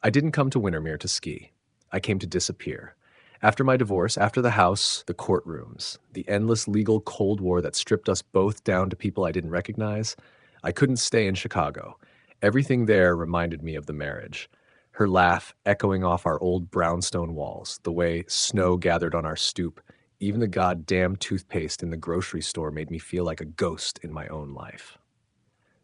I didn't come to Windermere to ski. I came to disappear. After my divorce, after the house, the courtrooms, the endless legal Cold War that stripped us both down to people I didn't recognize, I couldn't stay in Chicago. Everything there reminded me of the marriage. Her laugh echoing off our old brownstone walls, the way snow gathered on our stoop, even the goddamn toothpaste in the grocery store made me feel like a ghost in my own life.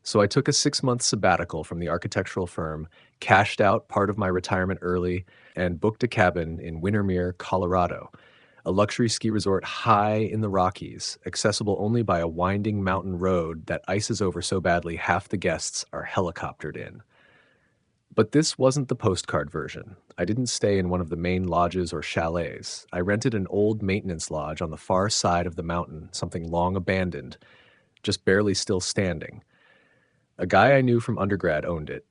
So I took a 6-month sabbatical from the architectural firm, cashed out part of my retirement early, and booked a cabin in Windermere, Colorado, a luxury ski resort high in the Rockies, accessible only by a winding mountain road that ices over so badly half the guests are helicoptered in. But this wasn't the postcard version. I didn't stay in one of the main lodges or chalets. I rented an old maintenance lodge on the far side of the mountain, something long abandoned, just barely still standing. A guy I knew from undergrad owned it.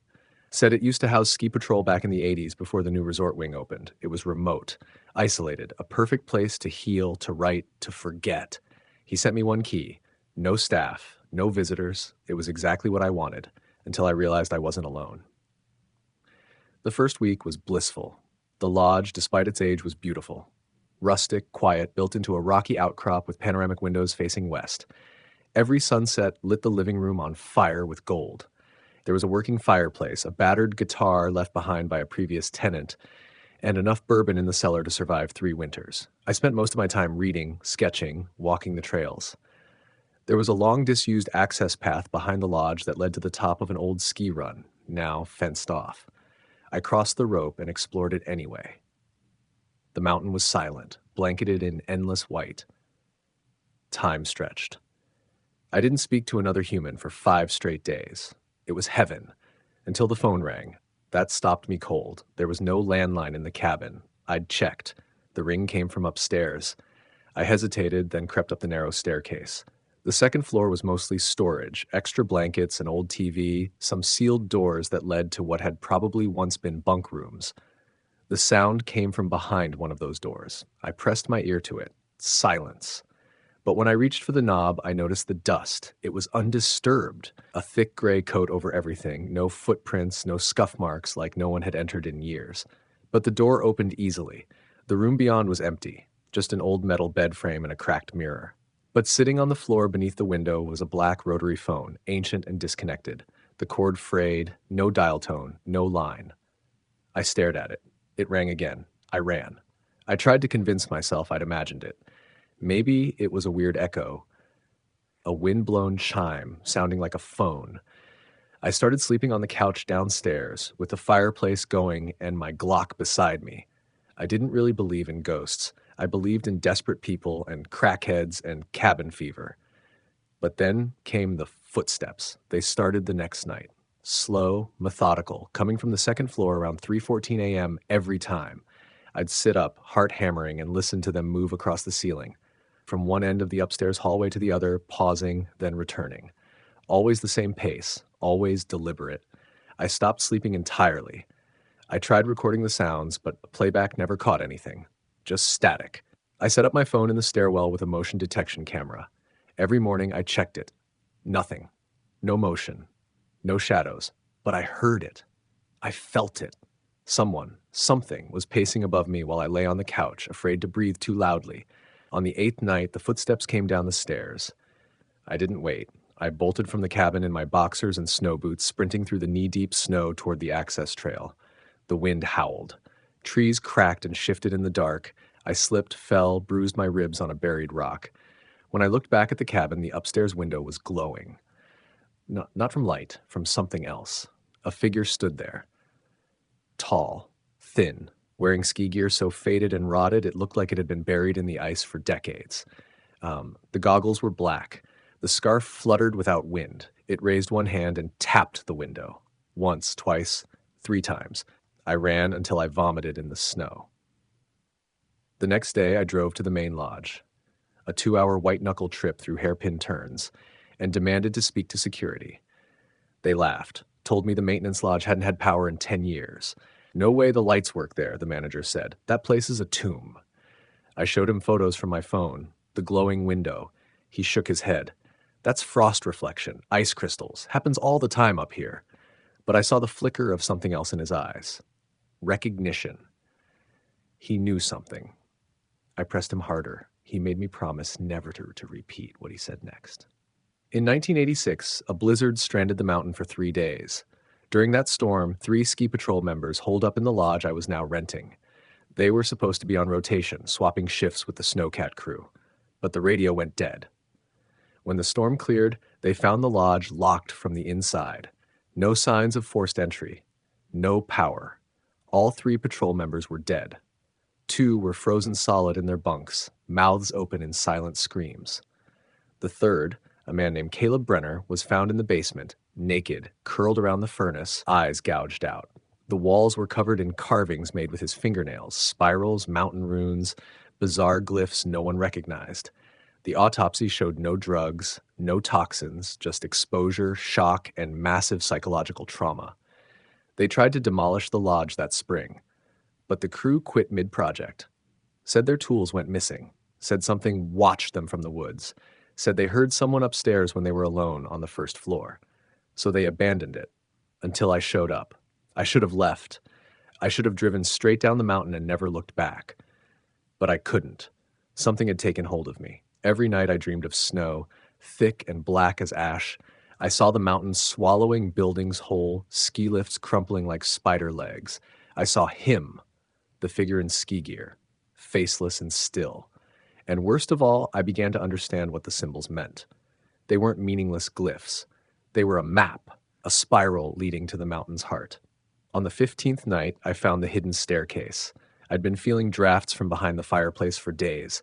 Said it used to house ski patrol back in the 80s before the new resort wing opened. It was remote, isolated, a perfect place to heal, to write, to forget. He sent me one key. No staff, no visitors. It was exactly what I wanted, until I realized I wasn't alone. The first week was blissful. The lodge, despite its age, was beautiful. Rustic, quiet, built into a rocky outcrop with panoramic windows facing west. Every sunset lit the living room on fire with gold. There was a working fireplace, a battered guitar left behind by a previous tenant, and enough bourbon in the cellar to survive 3 winters. I spent most of my time reading, sketching, walking the trails. There was a long disused access path behind the lodge that led to the top of an old ski run, now fenced off. I crossed the rope and explored it anyway. The mountain was silent, blanketed in endless white. Time stretched. I didn't speak to another human for 5 straight days. It was heaven, until the phone rang. That stopped me cold. There was no landline in the cabin. I'd checked. The ring came from upstairs. I hesitated, then crept up the narrow staircase. The second floor was mostly storage, extra blankets, an old TV, some sealed doors that led to what had probably once been bunk rooms. The sound came from behind one of those doors. I pressed my ear to it. Silence. But when I reached for the knob, I noticed the dust. It was undisturbed. A thick gray coat over everything, no footprints, no scuff marks like no one had entered in years. But the door opened easily. The room beyond was empty, just an old metal bed frame and a cracked mirror. But sitting on the floor beneath the window was a black rotary phone, ancient and disconnected. The cord frayed, no dial tone, no line. I stared at it. It rang again. I ran. I tried to convince myself I'd imagined it. Maybe it was a weird echo, a wind-blown chime sounding like a phone. I started sleeping on the couch downstairs with the fireplace going and my Glock beside me. I didn't really believe in ghosts. I believed in desperate people and crackheads and cabin fever. But then came the footsteps. They started the next night. Slow, methodical, coming from the second floor around 3:14 a.m. every time. I'd sit up, heart hammering, and listen to them move across the ceiling. From one end of the upstairs hallway to the other, pausing, then returning. Always the same pace, always deliberate. I stopped sleeping entirely. I tried recording the sounds, but playback never caught anything. Just static. I set up my phone in the stairwell with a motion detection camera. Every morning I checked it. Nothing. No motion. No shadows. But I heard it. I felt it. Someone, something, was pacing above me while I lay on the couch, afraid to breathe too loudly. On the 8th night, the footsteps came down the stairs. I didn't wait. I bolted from the cabin in my boxers and snow boots, sprinting through the knee-deep snow toward the access trail. The wind howled. Trees cracked and shifted in the dark. I slipped, fell, bruised my ribs on a buried rock. When I looked back at the cabin, the upstairs window was glowing. Not from light, from something else. A figure stood there. Tall, thin, wearing ski gear so faded and rotted it looked like it had been buried in the ice for decades. The goggles were black. The scarf fluttered without wind. It raised one hand and tapped the window. Once, twice, 3 times. I ran until I vomited in the snow. The next day, I drove to the main lodge, a 2-hour white-knuckle trip through hairpin turns, and demanded to speak to security. They laughed, told me the maintenance lodge hadn't had power in 10 years. No way the lights work there, the manager said. That place is a tomb. I showed him photos from my phone, the glowing window. He shook his head. That's frost reflection, ice crystals. Happens all the time up here. But I saw the flicker of something else in his eyes. recognition. He knew something. I pressed him harder. He made me promise never to repeat what he said next. In 1986, a blizzard stranded the mountain for 3 days. During that storm, 3 ski patrol members holed up in the lodge I was now renting. They were supposed to be on rotation, swapping shifts with the Snowcat crew. But the radio went dead. When the storm cleared, they found the lodge locked from the inside. No signs of forced entry. No power. All 3 patrol members were dead. 2 were frozen solid in their bunks, mouths open in silent screams. The third, a man named Caleb Brenner, was found in the basement, naked, curled around the furnace, eyes gouged out. The walls were covered in carvings made with his fingernails, spirals, mountain runes, bizarre glyphs no one recognized. The autopsy showed no drugs, no toxins, just exposure, shock, and massive psychological trauma. They tried to demolish the lodge that spring, but the crew quit mid-project. Said their tools went missing. Said something watched them from the woods. Said they heard someone upstairs when they were alone on the first floor. So they abandoned it until I showed up. I should have left. I should have driven straight down the mountain and never looked back. But I couldn't. Something had taken hold of me. Every night I dreamed of snow, thick and black as ash. I saw the mountains swallowing buildings whole, ski lifts crumpling like spider legs. I saw him, the figure in ski gear, faceless and still. And worst of all, I began to understand what the symbols meant. They weren't meaningless glyphs. They were a map, a spiral leading to the mountain's heart. On the 15th night, I found the hidden staircase. I'd been feeling drafts from behind the fireplace for days.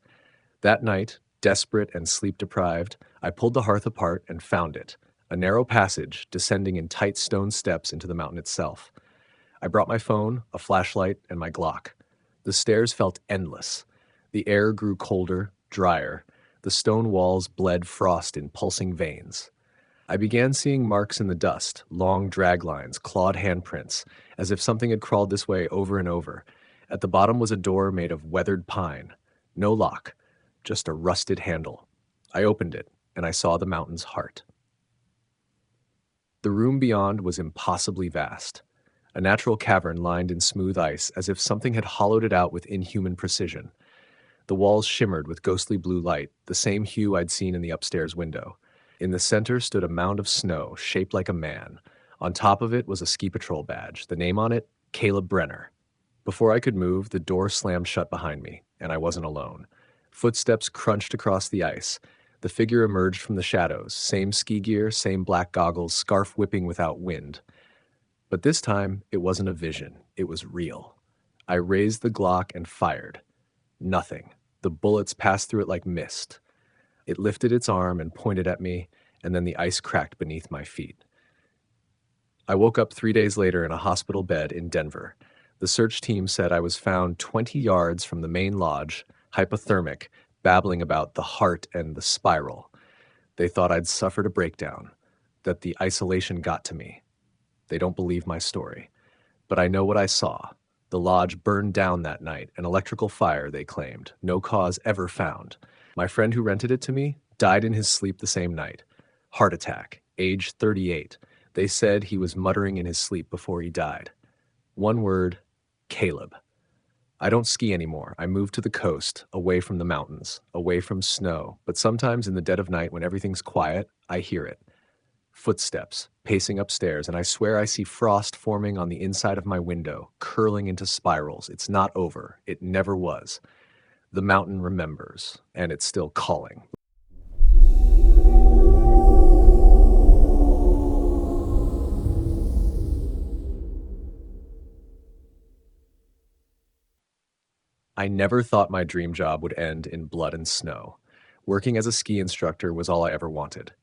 That night, desperate and sleep-deprived, I pulled the hearth apart and found it, a narrow passage descending in tight stone steps into the mountain itself. I brought my phone, a flashlight, and my Glock. The stairs felt endless. The air grew colder, drier. The stone walls bled frost in pulsing veins. I began seeing marks in the dust, long drag lines, clawed handprints, as if something had crawled this way over and over. At the bottom was a door made of weathered pine. No lock, just a rusted handle. I opened it, and I saw the mountain's heart. The room beyond was impossibly vast. A natural cavern lined in smooth ice, as if something had hollowed it out with inhuman precision. The walls shimmered with ghostly blue light, the same hue I'd seen in the upstairs window. In the center stood a mound of snow, shaped like a man. On top of it was a ski patrol badge, the name on it, Caleb Brenner. Before I could move, the door slammed shut behind me, and I wasn't alone. Footsteps crunched across the ice. The figure emerged from the shadows, same ski gear, same black goggles, scarf whipping without wind. But this time, it wasn't a vision, it was real. I raised the Glock and fired. Nothing. The bullets passed through it like mist. It lifted its arm and pointed at me, and then the ice cracked beneath my feet. I woke up 3 days later in a hospital bed in Denver. The search team said I was found 20 yards from the main lodge, hypothermic, babbling about the heart and the spiral. They thought I'd suffered a breakdown, that the isolation got to me. They don't believe my story. But I know what I saw. The lodge burned down that night, an electrical fire, they claimed, no cause ever found. My friend who rented it to me died in his sleep the same night. Heart attack, age 38. They said he was muttering in his sleep before he died. One word, Caleb. I don't ski anymore. I moved to the coast, away from the mountains, away from snow. But sometimes in the dead of night when everything's quiet, I hear it. Footsteps, pacing upstairs, and I swear I see frost forming on the inside of my window, curling into spirals. It's not over. It never was. The mountain remembers, and it's still calling. I never thought my dream job would end in blood and snow. Working as a ski instructor was all I ever wanted.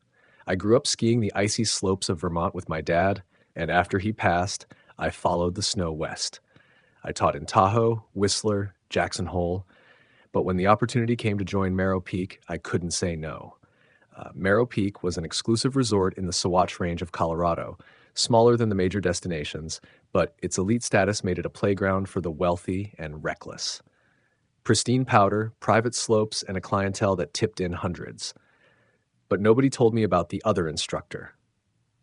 I grew up skiing the icy slopes of Vermont with my dad, and after he passed, I followed the snow west. I taught in Tahoe, Whistler, Jackson Hole, but when the opportunity came to join Merrow Peak, I couldn't say no. Merrow Peak was an exclusive resort in the Sawatch Range of Colorado, smaller than the major destinations, but its elite status made it a playground for the wealthy and reckless. Pristine powder, private slopes, and a clientele that tipped in hundreds. But nobody told me about the other instructor.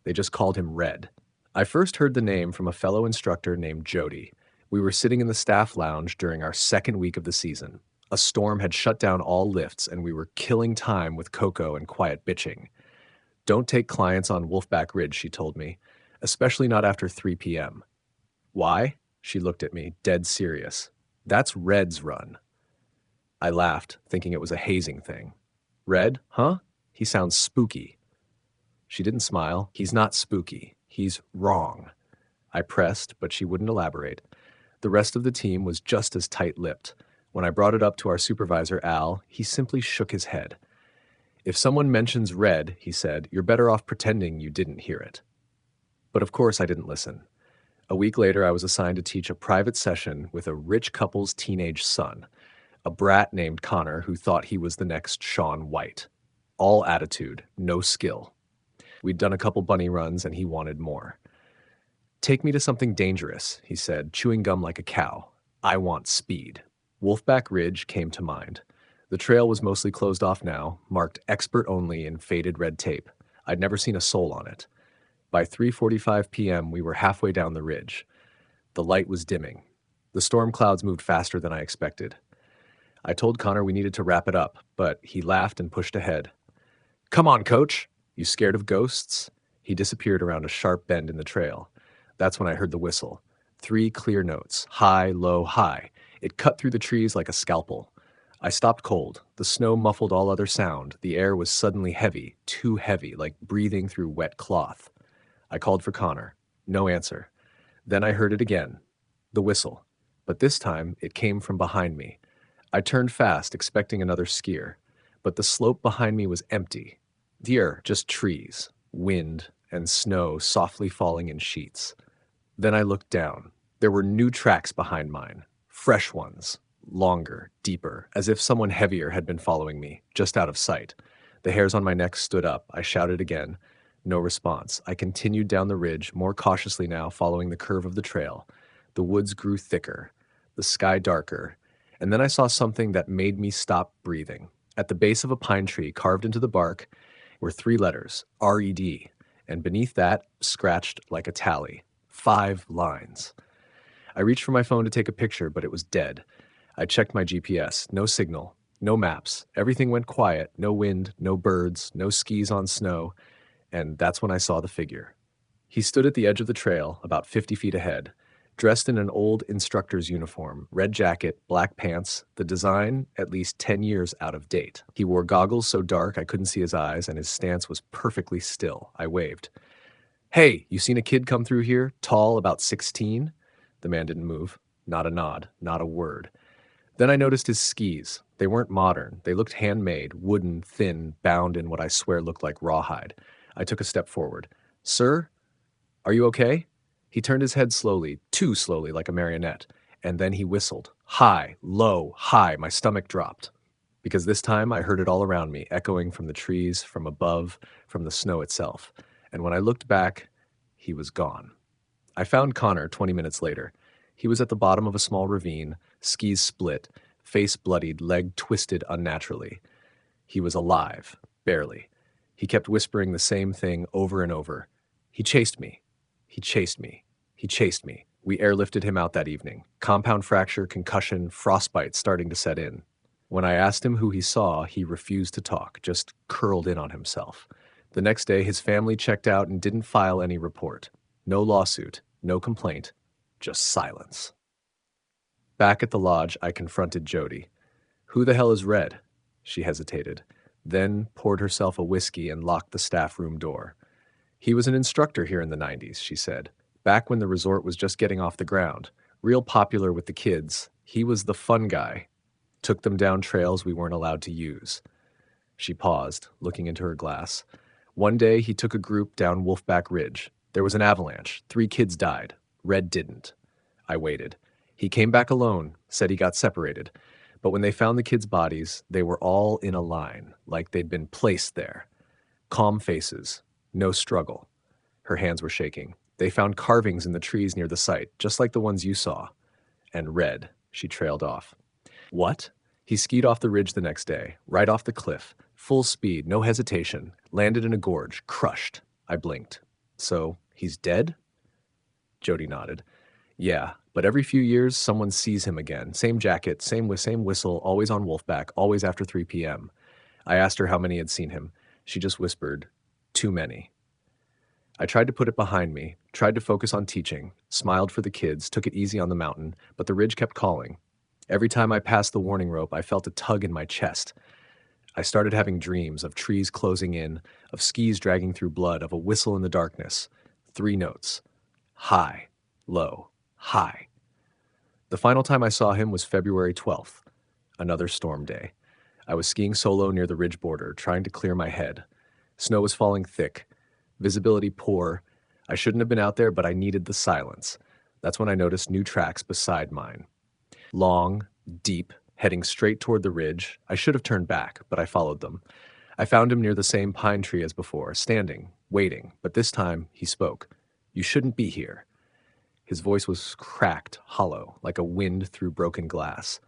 They just called him Red. I first heard the name from a fellow instructor named Jody. We were sitting in the staff lounge during our second week of the season. A storm had shut down all lifts, and we were killing time with cocoa and quiet bitching. Don't take clients on Wolfback Ridge, she told me, especially not after 3 p.m. Why? She looked at me, dead serious. That's Red's run. I laughed, thinking it was a hazing thing. Red, huh? He sounds spooky. She didn't smile. He's not spooky. He's wrong. I pressed, but she wouldn't elaborate. The rest of the team was just as tight-lipped. When I brought it up to our supervisor, Al, he simply shook his head. If someone mentions Red, he said, you're better off pretending you didn't hear it. But of course I didn't listen. A week later, I was assigned to teach a private session with a rich couple's teenage son, a brat named Connor who thought he was the next Shaun White. All attitude, no skill. We'd done a couple bunny runs and he wanted more. Take me to something dangerous, he said, chewing gum like a cow. I want speed. Wolfback Ridge came to mind. The trail was mostly closed off now, marked expert only in faded red tape. I'd never seen a soul on it. By 3:45 p.m., we were halfway down the ridge. The light was dimming. The storm clouds moved faster than I expected. I told Connor we needed to wrap it up, but he laughed and pushed ahead. Come on, coach. You scared of ghosts? He disappeared around a sharp bend in the trail. That's when I heard the whistle. 3 clear notes, high, low, high. It cut through the trees like a scalpel. I stopped cold. The snow muffled all other sound. The air was suddenly heavy, too heavy, like breathing through wet cloth. I called for Connor. No answer. Then I heard it again. The whistle. But this time, it came from behind me. I turned fast, expecting another skier. But the slope behind me was empty. Dear, just trees, wind, and snow softly falling in sheets. Then I looked down. There were new tracks behind mine. Fresh ones. Longer, deeper, as if someone heavier had been following me, just out of sight. The hairs on my neck stood up. I shouted again. No response. I continued down the ridge, more cautiously now, following the curve of the trail. The woods grew thicker, the sky darker, and then I saw something that made me stop breathing. At the base of a pine tree, carved into the bark, were 3 letters, R-E-D, and beneath that, scratched like a tally, 5 lines. I reached for my phone to take a picture, but it was dead. I checked my GPS. No signal, no maps. Everything went quiet. No wind, no birds, no skis on snow. And that's when I saw the figure. He stood at the edge of the trail, about 50 feet ahead, dressed in an old instructor's uniform, red jacket, black pants, the design at least 10 years out of date. He wore goggles so dark I couldn't see his eyes, and his stance was perfectly still. I waved. Hey, you seen a kid come through here, tall, about 16? The man didn't move. Not a nod, not a word. Then I noticed his skis. They weren't modern. They looked handmade, wooden, thin, bound in what I swear looked like rawhide. I took a step forward. Sir, are you okay? He turned his head slowly, too slowly, like a marionette, and then he whistled. High, low, high. My stomach dropped. Because this time I heard it all around me, echoing from the trees, from above, from the snow itself. And when I looked back, he was gone. I found Connor 20 minutes later. He was at the bottom of a small ravine, skis split, face bloodied, leg twisted unnaturally. He was alive, barely. He kept whispering the same thing over and over. He chased me. He chased me. He chased me. We airlifted him out that evening. Compound fracture, concussion, frostbite starting to set in. When I asked him who he saw, he refused to talk, just curled in on himself. The next day, his family checked out and didn't file any report. No lawsuit, no complaint, just silence. Back at the lodge, I confronted Jody. Who the hell is Red? She hesitated, then poured herself a whiskey and locked the staff room door. He was an instructor here in the 90s, she said. Back when the resort was just getting off the ground. Real popular with the kids. He was the fun guy. Took them down trails we weren't allowed to use. She paused, looking into her glass. One day, he took a group down Wolfback Ridge. There was an avalanche. 3 kids died. Red didn't. I waited. He came back alone, said he got separated. But when they found the kids' bodies, they were all in a line, like they'd been placed there. Calm faces. No struggle. Her hands were shaking. They found carvings in the trees near the site, just like the ones you saw. And Red. She trailed off. What? He skied off the ridge the next day, right off the cliff, full speed, no hesitation, landed in a gorge, crushed. I blinked. So, he's dead? Jody nodded. Yeah, But every few years, someone sees him again. Same jacket, same whistle, always on Wolfback, always after 3 p.m. I asked her how many had seen him. She just whispered, "Too many." I tried to put it behind me, tried to focus on teaching, smiled for the kids, took it easy on the mountain, but the ridge kept calling. Every time I passed the warning rope, I felt a tug in my chest. I started having dreams of trees closing in, of skis dragging through blood, of a whistle in the darkness. 3 notes. High, low, high. The final time I saw him was February 12th, another storm day. I was skiing solo near the ridge border, trying to clear my head. Snow was falling thick, visibility poor. I shouldn't have been out there, but I needed the silence. That's when I noticed new tracks beside mine. Long, deep, heading straight toward the ridge. I should have turned back, but I followed them. I found him near the same pine tree as before, standing, waiting, but this time he spoke. "You shouldn't be here." His voice was cracked, hollow, like a wind through broken glass.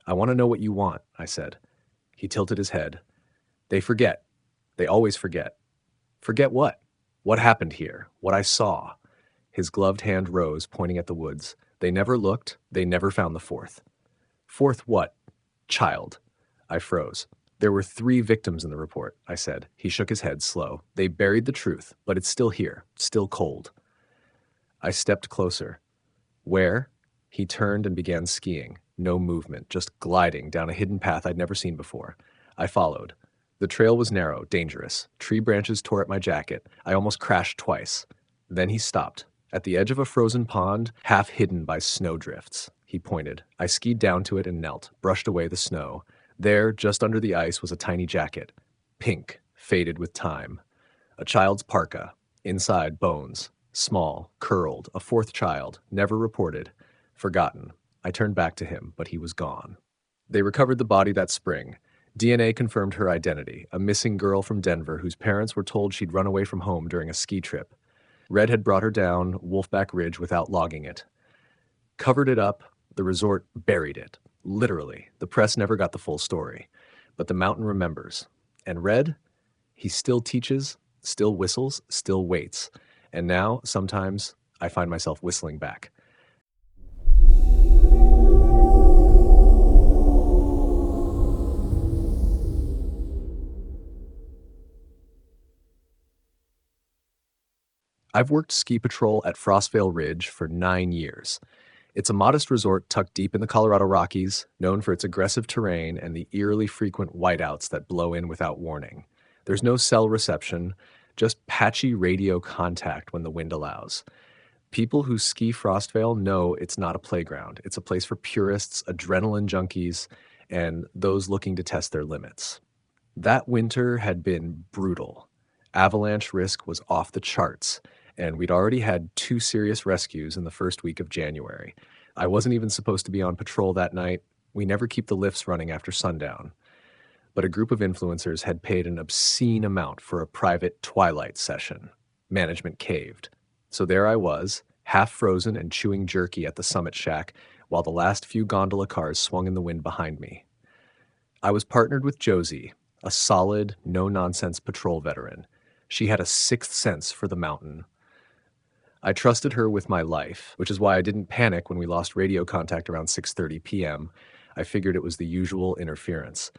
"I want to know what you want," I said. He tilted his head. "They forget. They always forget." "Forget what?" "What happened here? What I saw?" His gloved hand rose, pointing at the woods. "They never looked. They never found the fourth." "Fourth what?" "Child." I froze. "There were 3 victims in the report," I said. He shook his head, slow. "They buried the truth, but it's still here, still cold." I stepped closer. "Where?" He turned and began skiing. No movement, just gliding down a hidden path I'd never seen before. I followed. The trail was narrow, dangerous. Tree branches tore at my jacket. I almost crashed twice. Then he stopped. At the edge of a frozen pond, half hidden by snowdrifts. He pointed. I skied down to it and knelt, brushed away the snow. There, just under the ice, was a tiny jacket. Pink, faded with time. A child's parka. Inside, bones. Small, curled, a 4th child, never reported. Forgotten. I turned back to him, but he was gone. They recovered the body that spring. DNA confirmed her identity, a missing girl from Denver whose parents were told she'd run away from home during a ski trip. Red had brought her down Wolfback Ridge without logging it. Covered it up, the resort buried it. Literally. The press never got the full story. But the mountain remembers. And Red? He still teaches, still whistles, still waits. And now, sometimes, I find myself whistling back. I've worked ski patrol at Frostvale Ridge for 9 years. It's a modest resort tucked deep in the Colorado Rockies, known for its aggressive terrain and the eerily frequent whiteouts that blow in without warning. There's no cell reception, just patchy radio contact when the wind allows. People who ski Frostvale know it's not a playground. It's a place for purists, adrenaline junkies, and those looking to test their limits. That winter had been brutal. Avalanche risk was off the charts, and we'd already had 2 serious rescues in the first week of January. I wasn't even supposed to be on patrol that night. We never keep the lifts running after sundown. But a group of influencers had paid an obscene amount for a private twilight session. Management caved. So there I was, half frozen and chewing jerky at the summit shack, while the last few gondola cars swung in the wind behind me. I was partnered with Josie, a solid, no-nonsense patrol veteran. She had a 6th sense for the mountain. I trusted her with my life, which is why I didn't panic when we lost radio contact around 6:30 p.m. I figured it was the usual interference.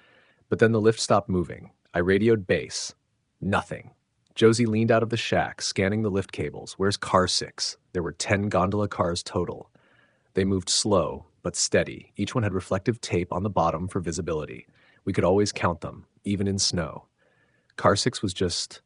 But then the lift stopped moving. I radioed base. Nothing. Josie leaned out of the shack, scanning the lift cables. "Where's car 6? There were 10 gondola cars total. They moved slow, but steady. Each one had reflective tape on the bottom for visibility. We could always count them, even in snow. Car 6 was just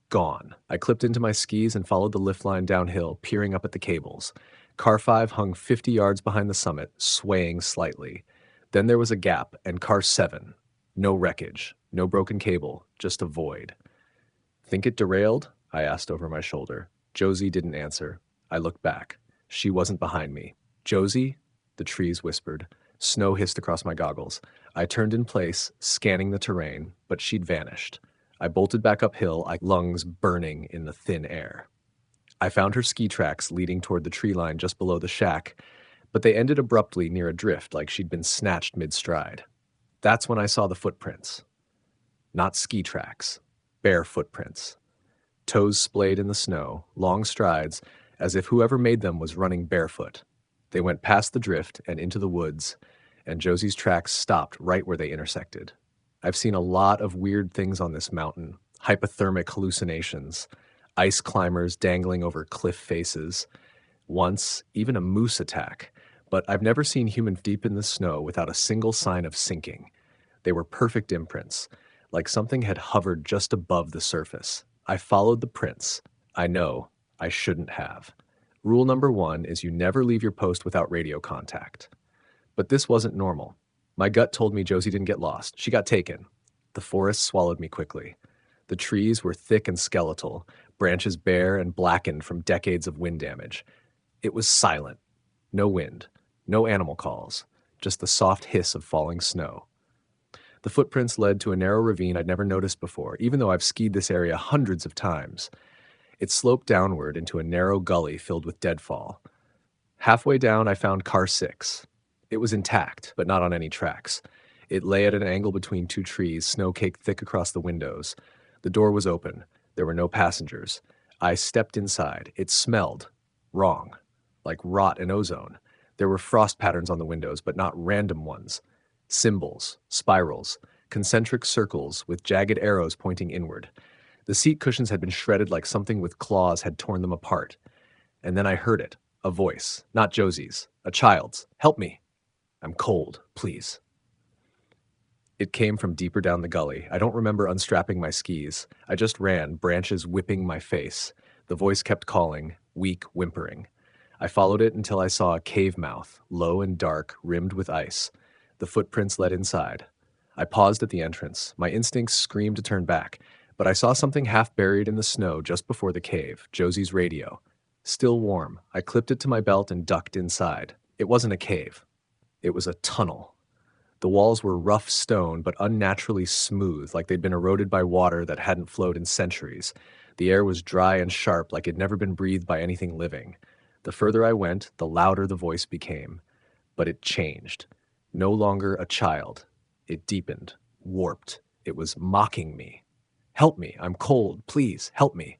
gone. I clipped into my skis and followed the lift line downhill, peering up at the cables. Car 5 hung 50 yards behind the summit, swaying slightly. Then there was a gap, and car 7. No wreckage, no broken cable, just a void. "Think it derailed?" I asked over my shoulder. Josie didn't answer. I looked back. She wasn't behind me. "Josie?" The trees whispered. Snow hissed across my goggles. I turned in place, scanning the terrain, but she'd vanished. I bolted back uphill, lungs burning in the thin air. I found her ski tracks leading toward the tree line just below the shack, but they ended abruptly near a drift like she'd been snatched mid-stride. That's when I saw the footprints. Not ski tracks, bare footprints. Toes splayed in the snow, long strides, as if whoever made them was running barefoot. They went past the drift and into the woods, and Josie's tracks stopped right where they intersected. I've seen a lot of weird things on this mountain: hypothermic hallucinations, ice climbers dangling over cliff faces, once even a moose attack. But I've never seen human deep in the snow without a single sign of sinking. They were perfect imprints, like something had hovered just above the surface. I followed the prints. I know I shouldn't have. Rule number one is you never leave your post without radio contact. But this wasn't normal. My gut told me Josie didn't get lost. She got taken. The forest swallowed me quickly. The trees were thick and skeletal, branches bare and blackened from decades of wind damage. It was silent. No wind, no animal calls, just the soft hiss of falling snow. The footprints led to a narrow ravine I'd never noticed before, even though I've skied this area hundreds of times. It sloped downward into a narrow gully filled with deadfall. Halfway down, I found car 6. It was intact, but not on any tracks. It lay at an angle between two trees, snow caked thick across the windows. The door was open. There were no passengers. I stepped inside. It smelled wrong, like rot and ozone. There were frost patterns on the windows, but not random ones. Symbols, spirals, concentric circles with jagged arrows pointing inward. The seat cushions had been shredded like something with claws had torn them apart. And then I heard it, a voice, not Josie's, a child's. "Help me. I'm cold, please." It came from deeper down the gully. I don't remember unstrapping my skis. I just ran, branches whipping my face. The voice kept calling, weak, whimpering. I followed it until I saw a cave mouth, low and dark, rimmed with ice. The footprints led inside. I paused at the entrance. My instincts screamed to turn back, but I saw something half buried in the snow just before the cave, Josie's radio. Still warm, I clipped it to my belt and ducked inside. It wasn't a cave. It was a tunnel. The walls were rough stone, but unnaturally smooth, like they'd been eroded by water that hadn't flowed in centuries. The air was dry and sharp, like it'd never been breathed by anything living. The further I went, the louder the voice became. But it changed. No longer a child. It deepened, warped. It was mocking me. "Help me, I'm cold, please, help me."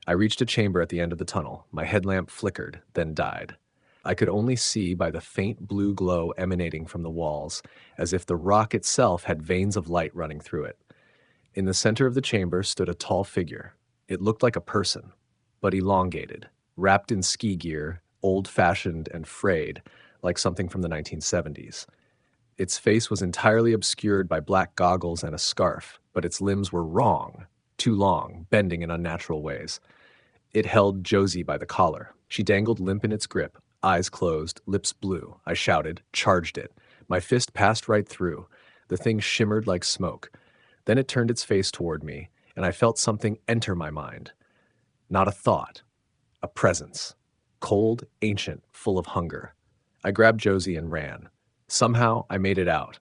I reached a chamber at the end of the tunnel. My headlamp flickered, then died. I could only see by the faint blue glow emanating from the walls, as if the rock itself had veins of light running through it. In the center of the chamber stood a tall figure. It looked like a person, but elongated, wrapped in ski gear, old-fashioned and frayed, like something from the 1970s. Its face was entirely obscured by black goggles and a scarf, but its limbs were wrong, too long, bending in unnatural ways. It held Josie by the collar. She dangled limp in its grip, eyes closed, lips blue. I shouted, charged it. My fist passed right through. The thing shimmered like smoke. Then it turned its face toward me, and I felt something enter my mind. Not a thought, a presence. Cold, ancient, full of hunger. I grabbed Josie and ran. Somehow, I made it out.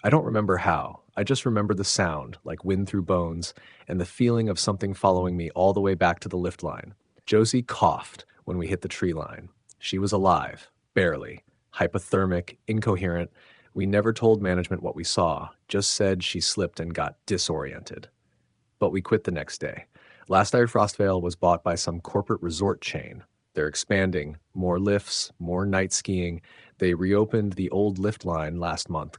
I don't remember how. I just remember the sound, like wind through bones, and the feeling of something following me all the way back to the lift line. Josie coughed when we hit the tree line. She was alive, barely, hypothermic, incoherent. We never told management what we saw, just said she slipped and got disoriented. But we quit the next day. Last I heard, Frostvale was bought by some corporate resort chain. They're expanding, more lifts, more night skiing. They reopened the old lift line last month.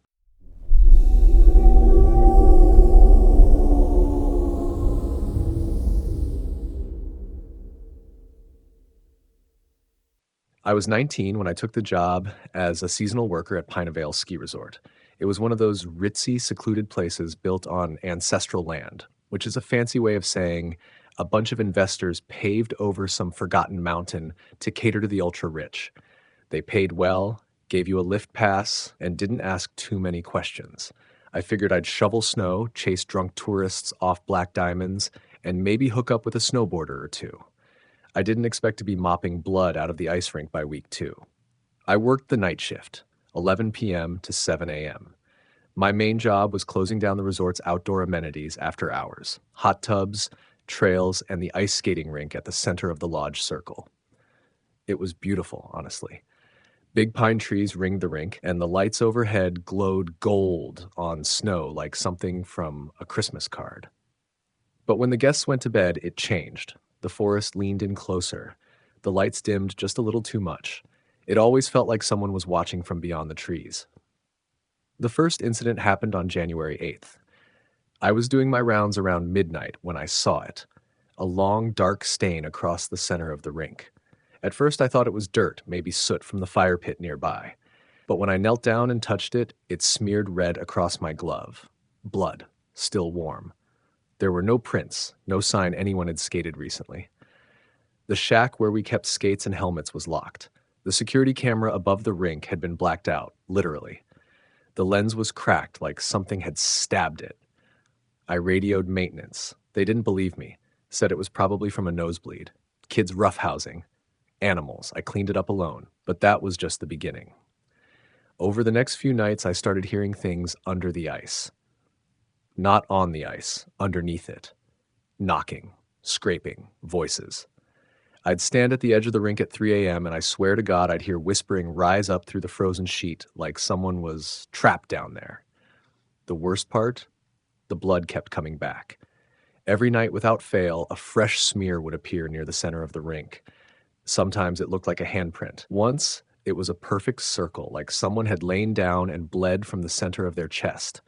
I was 19 when I took the job as a seasonal worker at Pinevale Ski Resort. It was one of those ritzy, secluded places built on ancestral land, which is a fancy way of saying a bunch of investors paved over some forgotten mountain to cater to the ultra-rich. They paid well, gave you a lift pass, and didn't ask too many questions. I figured I'd shovel snow, chase drunk tourists off black diamonds, and maybe hook up with a snowboarder or two. I didn't expect to be mopping blood out of the ice rink by week 2. I worked the night shift, 11 p.m. to 7 a.m. My main job was closing down the resort's outdoor amenities after hours: hot tubs, trails, and the ice skating rink at the center of the lodge circle. It was beautiful, honestly. Big pine trees ringed the rink, and the lights overhead glowed gold on snow like something from a Christmas card. But when the guests went to bed, it changed. The forest leaned in closer. The lights dimmed just a little too much. It always felt like someone was watching from beyond the trees. The first incident happened on January 8th. I was doing my rounds around midnight when I saw it, a long, dark stain across the center of the rink. At first, I thought it was dirt, maybe soot from the fire pit nearby. But when I knelt down and touched it, it smeared red across my glove. Blood, still warm. There were no prints, no sign anyone had skated recently. The shack where we kept skates and helmets was locked. The security camera above the rink had been blacked out, literally. The lens was cracked like something had stabbed it. I radioed maintenance. They didn't believe me, said it was probably from a nosebleed. Kids roughhousing. Animals. I cleaned it up alone, but that was just the beginning. Over the next few nights, I started hearing things under the ice. Not on the ice, underneath it. Knocking, scraping, voices. I'd stand at the edge of the rink at 3 a.m. and I swear to God I'd hear whispering rise up through the frozen sheet like someone was trapped down there. The worst part? The blood kept coming back. Every night without fail, a fresh smear would appear near the center of the rink. Sometimes it looked like a handprint. Once, it was a perfect circle, like someone had lain down and bled from the center of their chest.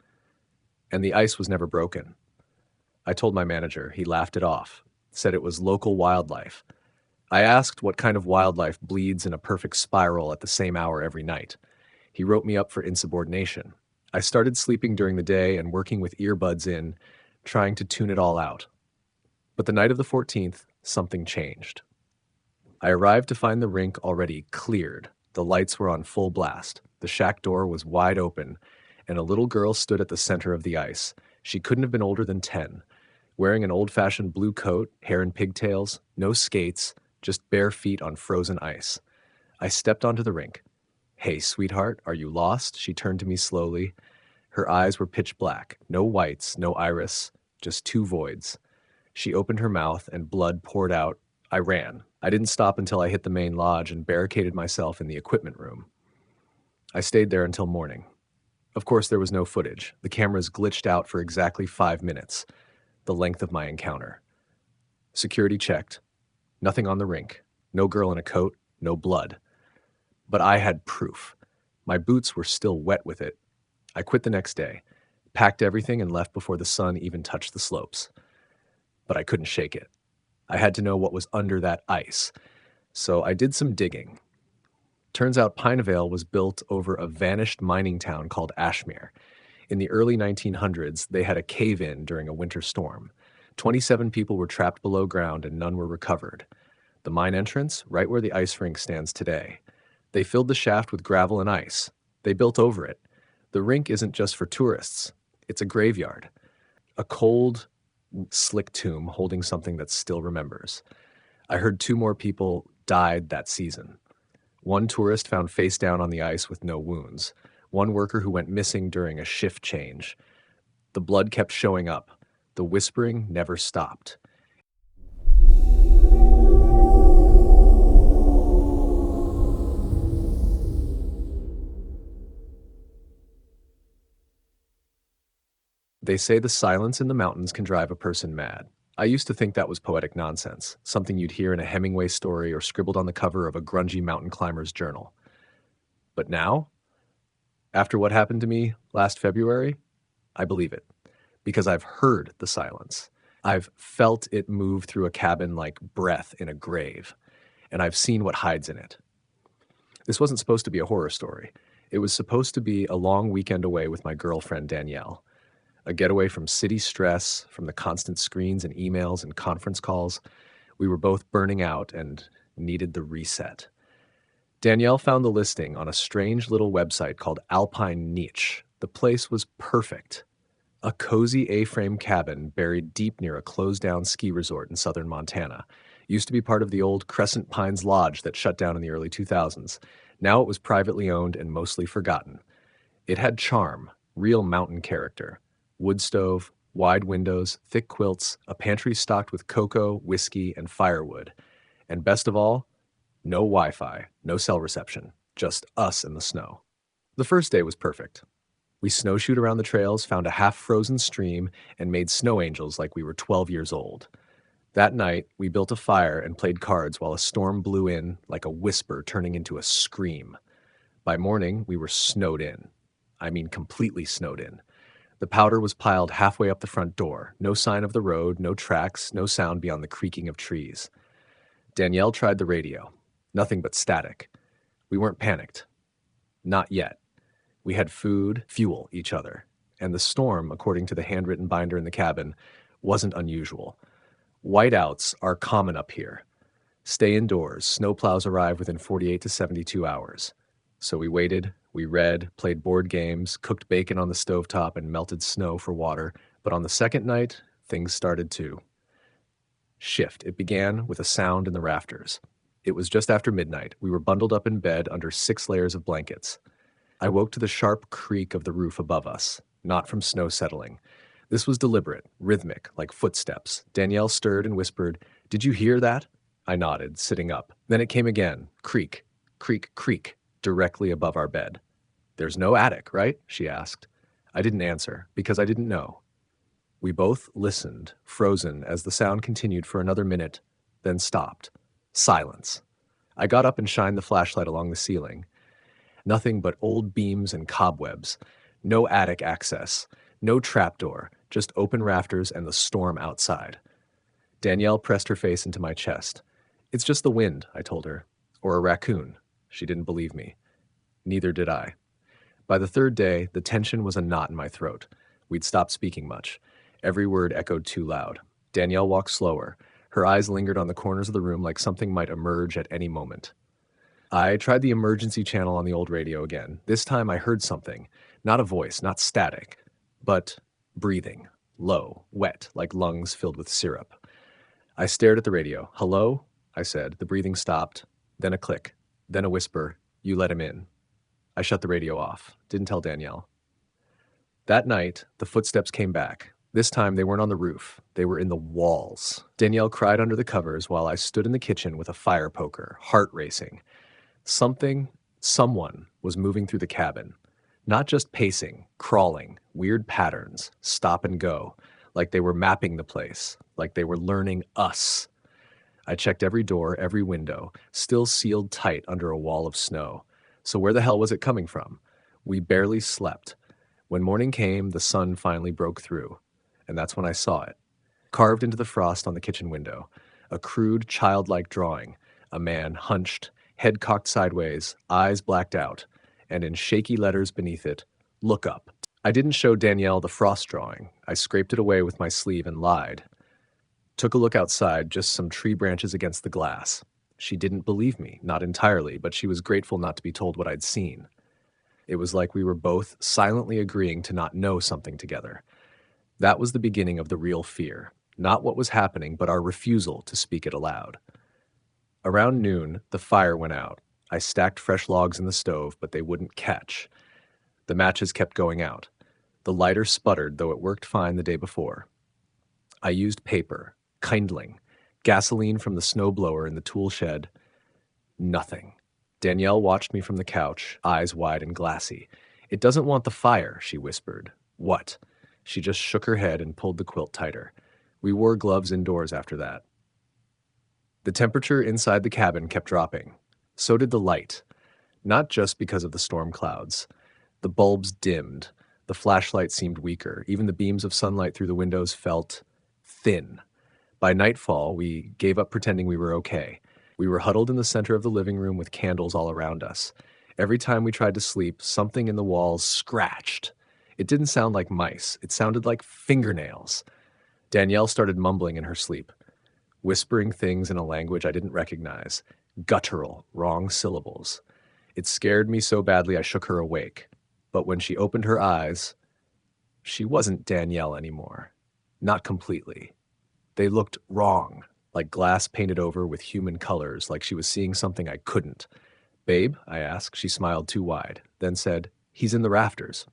And the ice was never broken. I told my manager. He laughed it off, said it was local wildlife. I asked what kind of wildlife bleeds in a perfect spiral at the same hour every night. He wrote me up for insubordination. I started sleeping during the day and working with earbuds in, trying to tune it all out. But the night of the 14th, something changed. I arrived to find the rink already cleared. The lights were on full blast. The shack door was wide open, and a little girl stood at the center of the ice. She couldn't have been older than 10, wearing an old-fashioned blue coat, hair in pigtails, no skates, just bare feet on frozen ice. I stepped onto the rink. "Hey, sweetheart, are you lost?" She turned to me slowly. Her eyes were pitch black, no whites, no iris, just two voids. She opened her mouth and blood poured out. I ran. I didn't stop until I hit the main lodge and barricaded myself in the equipment room. I stayed there until morning. Of course, there was no footage. The cameras glitched out for exactly 5 minutes, the length of my encounter. Security checked. Nothing on the rink. No girl in a coat. No blood. But I had proof. My boots were still wet with it. I quit the next day, packed everything and left before the sun even touched the slopes. But I couldn't shake it. I had to know what was under that ice. So I did some digging. Turns out Pinevale was built over a vanished mining town called Ashmere. In the early 1900s, they had a cave-in during a winter storm. 27 people were trapped below ground and none were recovered. The mine entrance, right where the ice rink stands today. They filled the shaft with gravel and ice. They built over it. The rink isn't just for tourists. It's a graveyard. A cold, slick tomb holding something that still remembers. I heard 2 more people died that season. One tourist found face down on the ice with no wounds. One worker who went missing during a shift change. The blood kept showing up. The whispering never stopped. They say the silence in the mountains can drive a person mad. I used to think that was poetic nonsense, something you'd hear in a Hemingway story or scribbled on the cover of a grungy mountain climber's journal. But now, after what happened to me last February, I believe it, because I've heard the silence. I've felt it move through a cabin like breath in a grave, and I've seen what hides in it. This wasn't supposed to be a horror story. It was supposed to be a long weekend away with my girlfriend, Danielle. A getaway from city stress, from the constant screens and emails and conference calls. We were both burning out and needed the reset. Danielle found the listing on a strange little website called Alpine Niche. The place was perfect. A cozy A-frame cabin buried deep near a closed-down ski resort in southern Montana. Used to be part of the old Crescent Pines Lodge that shut down in the early 2000s. Now it was privately owned and mostly forgotten. It had charm, real mountain character. Wood stove, wide windows, thick quilts, a pantry stocked with cocoa, whiskey, and firewood. And best of all, no Wi-Fi, no cell reception, just us in the snow. The first day was perfect. We snowshoed around the trails, found a half-frozen stream, and made snow angels like we were 12 years old. That night, we built a fire and played cards while a storm blew in like a whisper turning into a scream. By morning, we were snowed in. I mean, completely snowed in. The powder was piled halfway up the front door. No sign of the road, no tracks, no sound beyond the creaking of trees. Danielle tried the radio. Nothing but static. We weren't panicked. Not yet. We had food, fuel each other. And the storm, according to the handwritten binder in the cabin, wasn't unusual. Whiteouts are common up here. Stay indoors. Snowplows arrive within 48 to 72 hours. So we waited, we read, played board games, cooked bacon on the stovetop, and melted snow for water. But on the second night, things started to shift. It began with a sound in the rafters. It was just after midnight. We were bundled up in bed under 6 layers of blankets. I woke to the sharp creak of the roof above us, not from snow settling. This was deliberate, rhythmic, like footsteps. Danielle stirred and whispered, "Did you hear that?" I nodded, sitting up. Then it came again. Creak, creak, creak, directly above our bed. "There's no attic, right?" she asked. I didn't answer, because I didn't know. We both listened, frozen, as the sound continued for another minute, then stopped. Silence. I got up and shined the flashlight along the ceiling. Nothing but old beams and cobwebs. No attic access. No trapdoor. Just open rafters and the storm outside. Danielle pressed her face into my chest. "It's just the wind," I told her. "Or a raccoon." She didn't believe me. Neither did I. By the third day, the tension was a knot in my throat. We'd stopped speaking much. Every word echoed too loud. Danielle walked slower. Her eyes lingered on the corners of the room like something might emerge at any moment. I tried the emergency channel on the old radio again. This time I heard something. Not a voice, not static, but breathing. Low, wet, like lungs filled with syrup. I stared at the radio. "Hello?" I said. The breathing stopped. Then a click. Then a whisper. "You let him in." I shut the radio off. Didn't tell Danielle. That night, the footsteps came back. This time they weren't on the roof. They were in the walls. Danielle cried under the covers while I stood in the kitchen with a fire poker, heart racing. Someone was moving through the cabin. Not just pacing, crawling, weird patterns, stop and go, like they were mapping the place, like they were learning us. I checked every door, every window, still sealed tight under a wall of snow. So where the hell was it coming from? We barely slept. When morning came, the sun finally broke through, and that's when I saw it. Carved into the frost on the kitchen window, a crude, childlike drawing, a man hunched, head cocked sideways, eyes blacked out, and in shaky letters beneath it, "Look up." I didn't show Danielle the frost drawing. I scraped it away with my sleeve and lied. Took a look outside, just some tree branches against the glass. She didn't believe me, not entirely, but she was grateful not to be told what I'd seen. It was like we were both silently agreeing to not know something together. That was the beginning of the real fear. Not what was happening, but our refusal to speak it aloud. Around noon, the fire went out. I stacked fresh logs in the stove, but they wouldn't catch. The matches kept going out. The lighter sputtered, though it worked fine the day before. I used paper, kindling, gasoline from the snowblower in the tool shed. Nothing. Danielle watched me from the couch, eyes wide and glassy. "It doesn't want the fire," she whispered. "What?" She just shook her head and pulled the quilt tighter. We wore gloves indoors after that. The temperature inside the cabin kept dropping. So did the light. Not just because of the storm clouds. The bulbs dimmed. The flashlight seemed weaker. Even the beams of sunlight through the windows felt thin. By nightfall, we gave up pretending we were okay. We were huddled in the center of the living room with candles all around us. Every time we tried to sleep, something in the walls scratched. It didn't sound like mice. It sounded like fingernails. Danielle started mumbling in her sleep, whispering things in a language I didn't recognize. Guttural, wrong syllables. It scared me so badly I shook her awake. But when she opened her eyes, she wasn't Danielle anymore. Not completely. They looked wrong, like glass painted over with human colors, like she was seeing something I couldn't. "Babe?" I asked. She smiled too wide, then said, "He's in the rafters."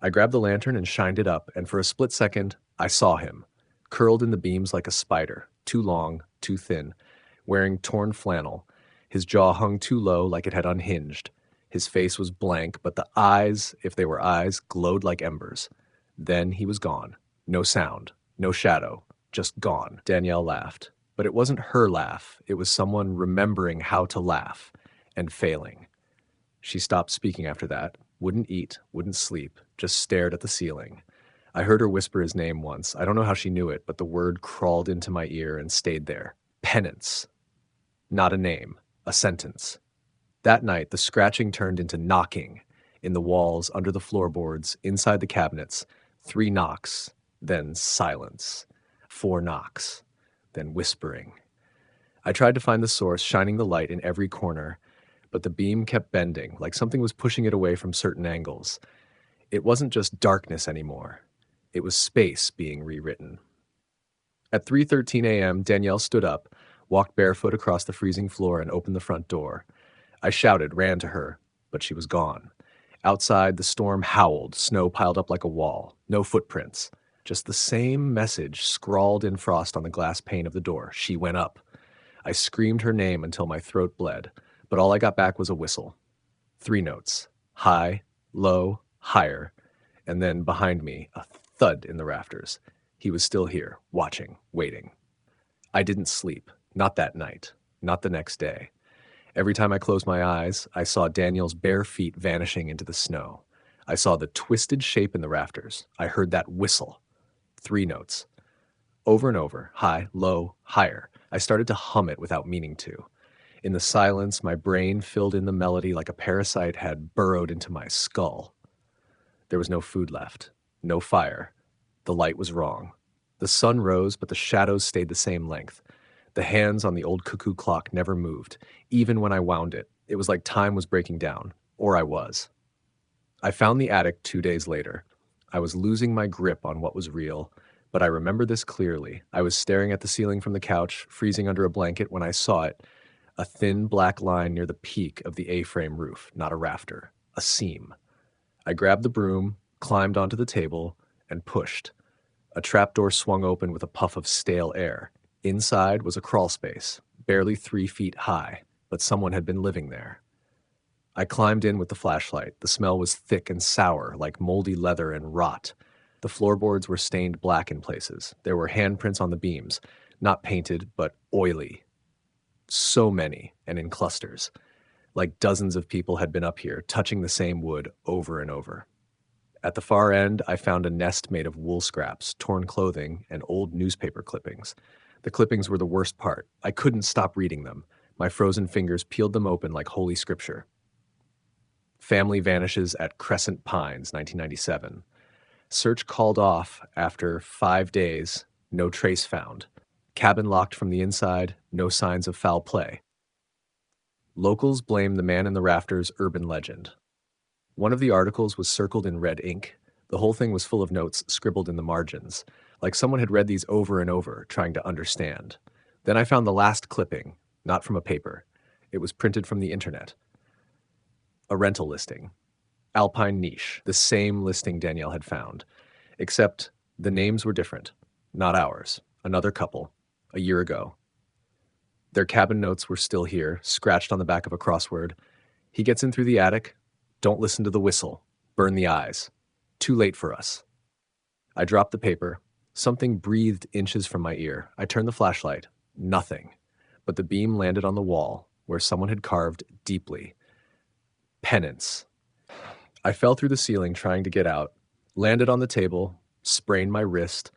I grabbed the lantern and shined it up, and for a split second, I saw him, curled in the beams like a spider, too long, too thin, wearing torn flannel. His jaw hung too low like it had unhinged. His face was blank, but the eyes, if they were eyes, glowed like embers. Then he was gone. No sound, no shadow, just gone. Danielle laughed. But it wasn't her laugh. It was someone remembering how to laugh and failing. She stopped speaking after that, wouldn't eat, wouldn't sleep, just stared at the ceiling. I heard her whisper his name once. I don't know how she knew it, but the word crawled into my ear and stayed there. Penance. Not a name, a sentence. That night, the scratching turned into knocking in the walls, under the floorboards, inside the cabinets. 3 knocks, then silence. 4 knocks, then whispering. I tried to find the source, shining the light in every corner, but the beam kept bending, like something was pushing it away from certain angles. It wasn't just darkness anymore. It was space being rewritten. At 3:13 a.m., Danielle stood up, walked barefoot across the freezing floor, and opened the front door. I shouted, ran to her, but she was gone. Outside, the storm howled, snow piled up like a wall. No footprints. Just the same message scrawled in frost on the glass pane of the door. She went up. I screamed her name until my throat bled, but all I got back was a whistle. 3 notes. High, low, higher, and then behind me, a thud in the rafters. He was still here, watching, waiting. I didn't sleep. Not that night. Not the next day. Every time I closed my eyes, I saw Daniel's bare feet vanishing into the snow. I saw the twisted shape in the rafters. I heard that whistle. 3 notes. Over and over, high, low, higher. I started to hum it without meaning to. In the silence, my brain filled in the melody like a parasite had burrowed into my skull. There was no food left. No fire. The light was wrong. The sun rose, but the shadows stayed the same length. The hands on the old cuckoo clock never moved, even when I wound it. It was like time was breaking down, or I was. I found the attic 2 days later. I was losing my grip on what was real, but I remember this clearly. I was staring at the ceiling from the couch, freezing under a blanket when I saw it, a thin black line near the peak of the A-frame roof, not a rafter, a seam. I grabbed the broom, climbed onto the table, and pushed. A trapdoor swung open with a puff of stale air. Inside was a crawl space, barely 3 feet high, but someone had been living there. I climbed in with the flashlight. The smell was thick and sour, like moldy leather and rot. The floorboards were stained black in places. There were handprints on the beams, not painted, but oily. So many, and in clusters. Like dozens of people had been up here, touching the same wood over and over. At the far end, I found a nest made of wool scraps, torn clothing, and old newspaper clippings. The clippings were the worst part. I couldn't stop reading them. My frozen fingers peeled them open like holy scripture. Family vanishes at Crescent Pines, 1997. Search called off after 5 days, no trace found. Cabin locked from the inside, no signs of foul play. Locals blame the man in the rafters urban legend. One of the articles was circled in red ink. The whole thing was full of notes scribbled in the margins, like someone had read these over and over, trying to understand. Then I found the last clipping, not from a paper. It was printed from the internet. A rental listing. Alpine Niche, the same listing Danielle had found, except the names were different. Not ours. Another couple. A year ago. Their cabin notes were still here, scratched on the back of a crossword. He gets in through the attic. Don't listen to the whistle. Burn the eyes. Too late for us. I dropped the paper. Something breathed inches from my ear. I turned the flashlight. Nothing. But the beam landed on the wall, where someone had carved deeply. Penance. I fell through the ceiling trying to get out, landed on the table, sprained my wrist.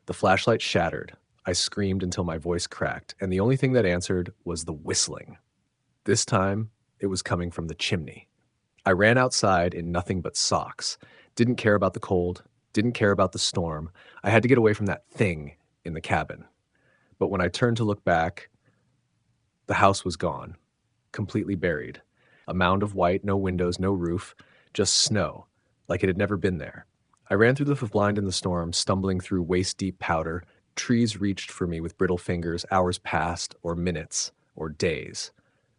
The flashlight shattered. I screamed until my voice cracked, and the only thing that answered was the whistling. This time, it was coming from the chimney. I ran outside in nothing but socks. Didn't care about the cold, didn't care about the storm. I had to get away from that thing in the cabin. But when I turned to look back, the house was gone, completely buried. A mound of white, no windows, no roof, just snow, like it had never been there. I ran through the blind in the storm, stumbling through waist-deep powder. Trees reached for me with brittle fingers. Hours passed, or minutes, or days.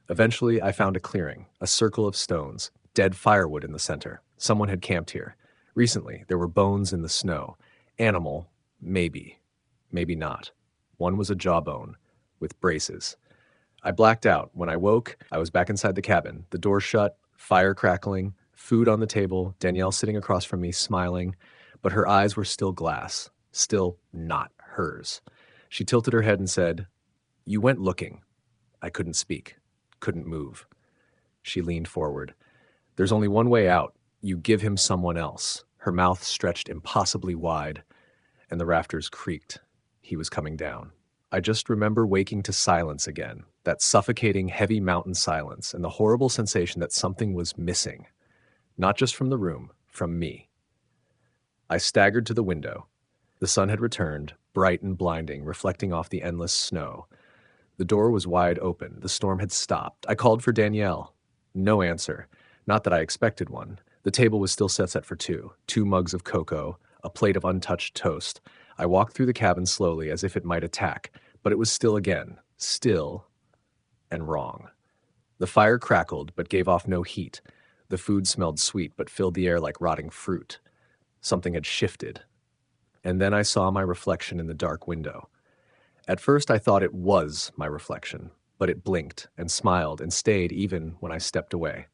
Eventually, I found a clearing, a circle of stones, dead firewood in the center. Someone had camped here. Recently, there were bones in the snow. Animal, maybe. Maybe not. One was a jawbone, with braces. I blacked out. When I woke, I was back inside the cabin. The door shut, fire crackling, food on the table, Danielle sitting across from me, smiling, but her eyes were still glass, still not hers. She tilted her head and said, "You went looking." I couldn't speak, couldn't move. She leaned forward. "There's only one way out. You give him someone else." Her mouth stretched impossibly wide, and the rafters creaked. He was coming down. I just remember waking to silence again, that suffocating, heavy mountain silence, and the horrible sensation that something was missing. Not just from the room, from me. I staggered to the window. The sun had returned, bright and blinding, reflecting off the endless snow. The door was wide open. The storm had stopped. I called for Danielle. No answer. Not that I expected one. The table was still set for two mugs of cocoa, a plate of untouched toast. I walked through the cabin slowly as if it might attack, but it was still again. Still and wrong. The fire crackled but gave off no heat. The food smelled sweet but filled the air like rotting fruit. Something had shifted. And then I saw my reflection in the dark window. At first I thought it was my reflection, but it blinked and smiled and stayed even when I stepped away.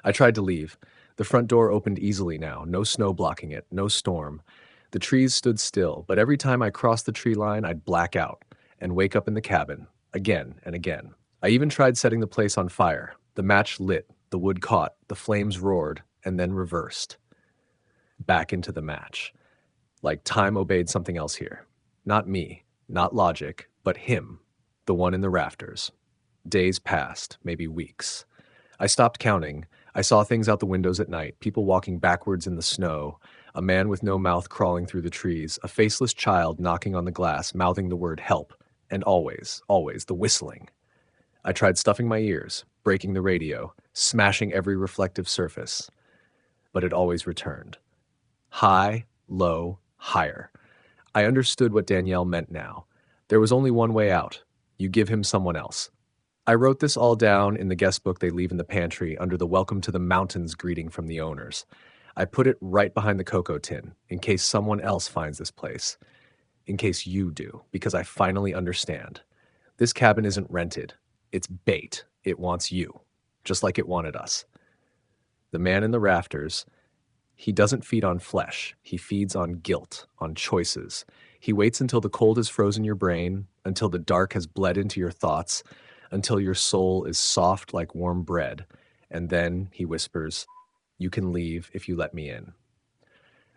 I tried to leave. The front door opened easily now, no snow blocking it, no storm. The trees stood still, but every time I crossed the tree line, I'd black out and wake up in the cabin, again and again. I even tried setting the place on fire. The match lit, the wood caught, the flames roared, and then reversed. Back into the match. Like time obeyed something else here. Not me, not logic, but him, the one in the rafters. Days passed, maybe weeks. I stopped counting. I saw things out the windows at night, people walking backwards in the snow, a man with no mouth crawling through the trees, a faceless child knocking on the glass, mouthing the word help, and always, always the whistling. I tried stuffing my ears, breaking the radio, smashing every reflective surface, but it always returned. High, low, higher. I understood what Danielle meant now. There was only one way out. You give him someone else. I wrote this all down in the guest book they leave in the pantry under the Welcome to the Mountains greeting from the owners. I put it right behind the cocoa tin, in case someone else finds this place. In case you do, because I finally understand. This cabin isn't rented. It's bait. It wants you, just like it wanted us. The man in the rafters, he doesn't feed on flesh. He feeds on guilt, on choices. He waits until the cold has frozen your brain, until the dark has bled into your thoughts, until your soul is soft like warm bread, and then, he whispers, "You can leave if you let me in."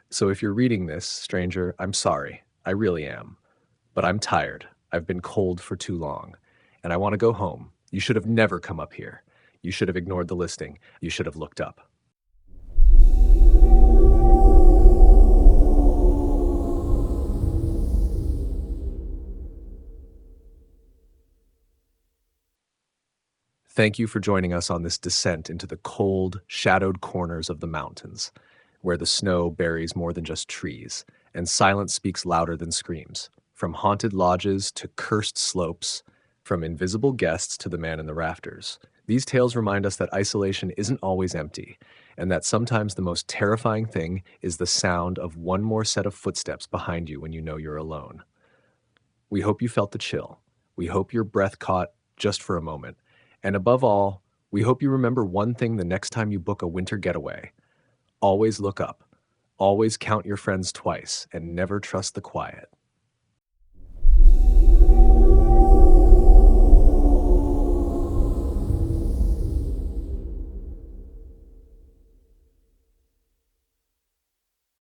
So if you're reading this, stranger, I'm sorry. I really am. But I'm tired. I've been cold for too long. And I want to go home. You should have never come up here. You should have ignored the listing. You should have looked up. Thank you for joining us on this descent into the cold, shadowed corners of the mountains, where the snow buries more than just trees, and silence speaks louder than screams. From haunted lodges to cursed slopes, from invisible guests to the man in the rafters. These tales remind us that isolation isn't always empty, and that sometimes the most terrifying thing is the sound of one more set of footsteps behind you when you know you're alone. We hope you felt the chill. We hope your breath caught just for a moment. And above all, we hope you remember one thing the next time you book a winter getaway. Always look up. Always count your friends twice and never trust the quiet.